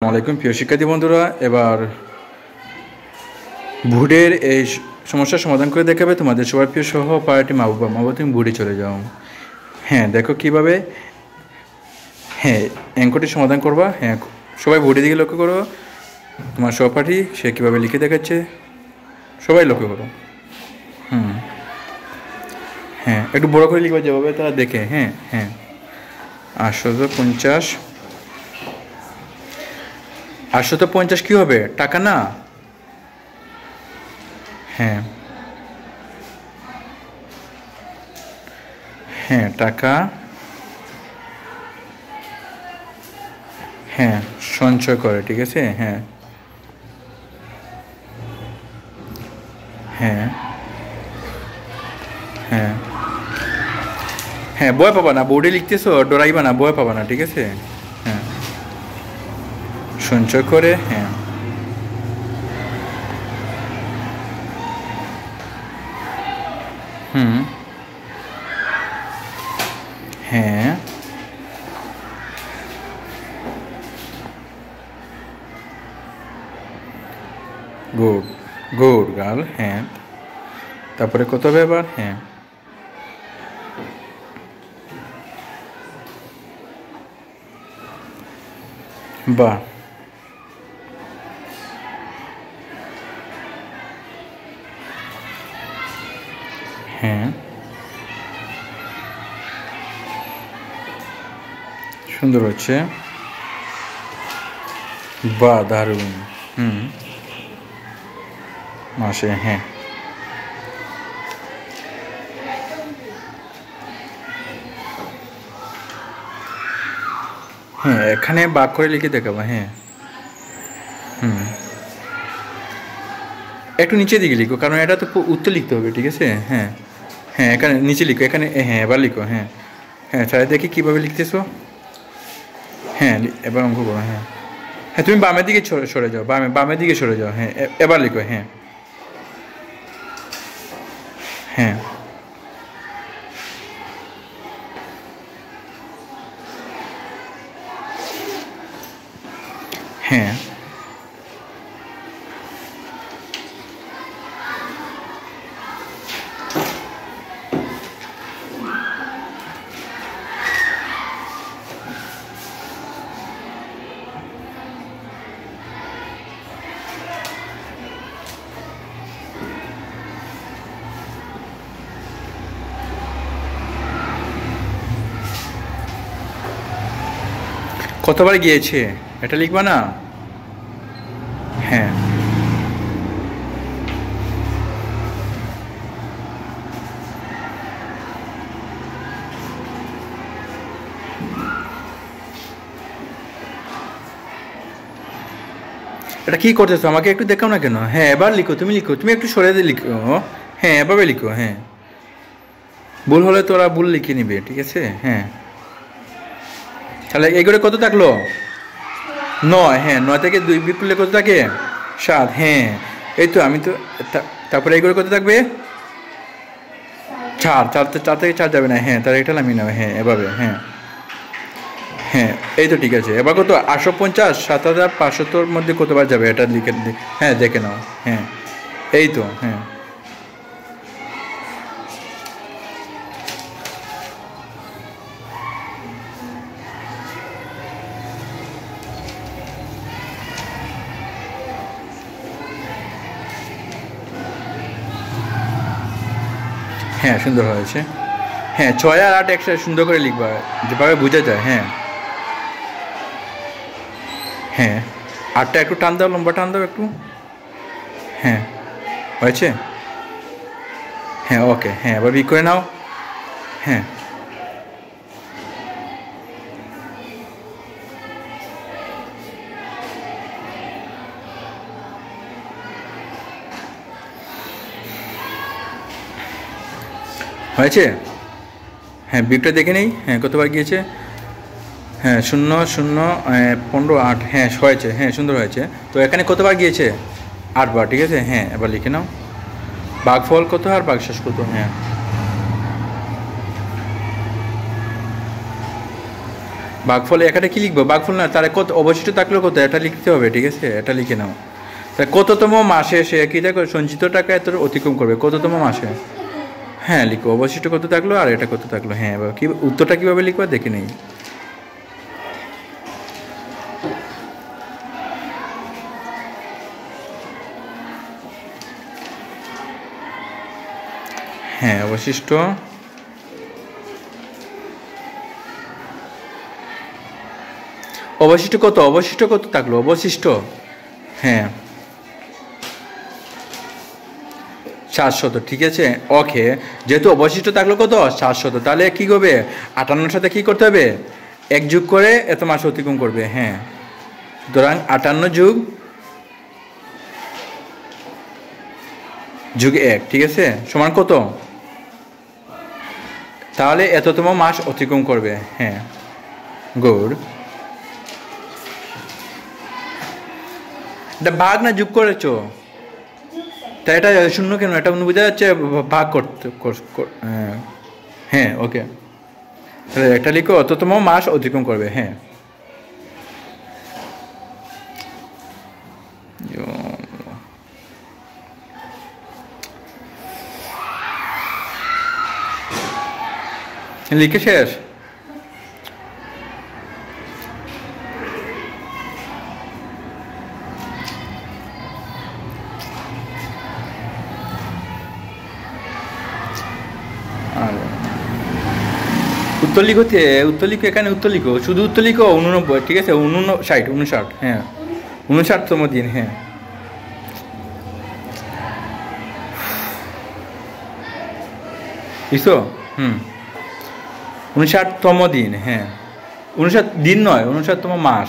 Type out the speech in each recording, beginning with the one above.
আসসালামাইকুম প্রিয় শিক্ষার্থী বন্ধুরা, এবার ভুডের এই সমস্যার সমাধান করে দেখাবে তোমাদের সবার প্রিয় সহপাঠী মাহবুবা। মাহবুবা, তুমি ভুডে চলে যাও। হ্যাঁ, দেখো কিভাবে অঙ্কটি সমাধান করবা। সবাই ভুডের দিকে লক্ষ্য করো। তোমার সহপাঠী সে কীভাবে লিখে দেখাচ্ছে, সবাই লক্ষ্য করো। একটু বড় করে লিখবা যেভাবে তারা দেখে। 850 850 কী হবে? টাকা না? টাকা। সঞ্চয় করে, ঠিক আছে। ভয় পাবা না, বোর্ডে লিখতেছো, ডরাইবা না, ভয় পাবা না, ঠিক আছে। সঞ্চয় করে। Good good girl. তারপরে কত হবে এবার? বাহ, সুন্দর হচ্ছে। বাহ, দারুণ। মাসে। এখানে বাক করে লিখে দেখাবো। একটু নিচের দিকে লিখো, কারণ এটা তো উত্তর লিখতে হবে, ঠিক আছে। এখানে নিচে লিখো, এখানে। এবার লিখো। তাহলে দেখি কীভাবে লিখতেছো। এবার অঙ্ক করো। তুমি বামের দিকে সরে যাও, বামের দিকে সরে যাও। এবার লিখো। কতবার গিয়েছে এটা লিখবা না? এটা কি করতেছো? আমাকে একটু দেখাও না কেন? এবার লিখো, তুমি লিখো, তুমি একটু সরে দিয়ে লিখো। এভাবে লিখো। ভুল হলে তোরা ভুল লিখে নিবে, ঠিক আছে। তাহলে এগুলো কত থাকলো? 9। 9 থেকে 2 বিয়োগ করলে কত থাকে? 7। এই তো আমি তো। তারপরে এগুলো কত থাকবে? 4। 4 থেকে 4 যাবে না। তাহলে এটা নামিয়ে নেবে। এভাবে। এই তো ঠিক আছে। এবার কত? 850 7570 মধ্যে কতবার যাবে এটা লিখে দেখে নাও। এই তো। সুন্দর হয়েছে। 6 আর 8 একসাথে সুন্দর করে লিখবা, যেভাবে বোঝা যায়। 8টা একটু টান দাও, লম্বা টান দাও একটু। হয়েছে। ওকে। এবার বিক করে নাও। হয়েছে। বিকটা দেখে নেই। কতবার গিয়েছে? 0 0 15 8। হয়েছে। সুন্দর হয়েছে। তো এখানে কতবার গিয়েছে? 8 বার, ঠিক আছে। এবার লিখে নাও। ভাগফল কত আর ভাগশেষ কত? ভাগফলে এখানে কি লিখবো? ভাগফল না, তার কত অবশিষ্ট থাকলেও কত, এটা লিখতে হবে, ঠিক আছে? এটা লিখে নাও। তা কততম মাসে সে কী দেখো সঞ্চিত টাকা এত অতিক্রম করবে, কততম মাসে? হ্যাঁ লিখো, অবশিষ্ট কত থাকলো আর এটা কত থাকলো। হ্যাঁ এবার কি উত্তরটা কীভাবে লিখবো দেখে নেই। হ্যাঁ অবশিষ্ট অবশিষ্ট কত, অবশিষ্ট কত থাকলো অবশিষ্ট? হ্যাঁ 700, ঠিক আছে। ওকে, যেহেতু অবশিষ্ট থাকলো কত 700, তাহলে কী করবে? 58 সাথে কী করতে হবে? 1 যোগ করে এত মাস অতিক্রম করবে। হ্যাঁ, সুতরাং 58 যোগ 1, ঠিক আছে, সমান কত? তাহলে এততম মাস অতিক্রম করবে। হ্যাঁ গুড। এটা ভাগ না যোগ করেছো? তা এটা শূন্য কেন? এটা বোঝা যাচ্ছে ভাগ করতে। হ্যাঁ ওকে, তাহলে একটা লিখো, অততম মাস অতিক্রম করবে। হ্যাঁ লিখে শেষ। উত্তর লিখো, উত্তর লিখো, এখানে উত্তর লিখো, শুধু উত্তর লিখো 89, ঠিক আছে, 59, হ্যাঁ 59তম দিন। হ্যাঁ লিখছো? 59তম দিন। হ্যাঁ 59 দিন নয়, 59তম মাস।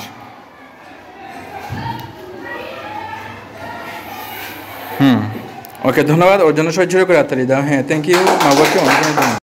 ওকে ধন্যবাদ, ওর জন্য সহ্য করে হাততালি দাও। হ্যাঁ থ্যাংক ইউ, মা বলছি অনেক ধন্যবাদ।